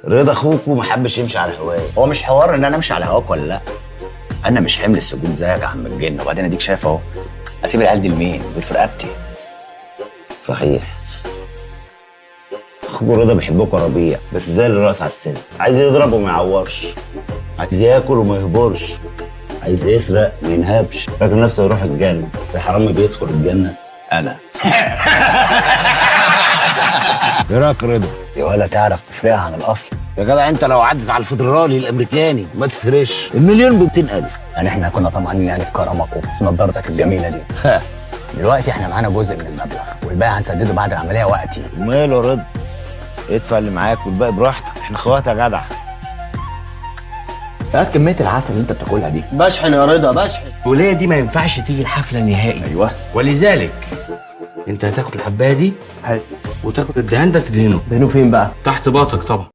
رضا اخوك وما حبش يمشي على هوايه. هو مش حوار ان انا امشي على هواك ولا لا. انا مش حمل السجون زيك يا عم الجن، وبعدين اديك شايف اهو. اسيب العيال دي لمين؟ دول في رقبتي. صحيح. اخوك رضا بيحبكوا ربيع، بس زي الراس على السن، عايز يضرب وما يعورش، عايز ياكل وما يهبرش، عايز يسرق ما ينهبش، فاكر نفسه يروح الجنه. الحرامي بيدخل الجنه. انا ايه رايك رضا؟ يا ولا تعرف تفرقها عن الاصل. يا جدع انت لو عدت على الفدرالي الامريكاني ما تفرش المليون ب 200,000. يعني احنا كنا طمعانين يعني في كرمك وفي نضارتك الجميله دي. دلوقتي احنا معانا جزء من المبلغ، والباقي هنسدده بعد العمليه وقتي. وماله يا رضا؟ ادفع اللي معاك والباقي براحتك، احنا اخوات يا جدع. ايه كميه العسل اللي انت بتاكلها دي؟ بشحن يا رضا بشحن. الولية دي ما ينفعش تيجي الحفلة نهائي. ايوه. ولذلك انت هتاخد الحباية دي وتاخد الدهان ده تدهنه دهنه فين بقى؟ تحت باطك طبعا.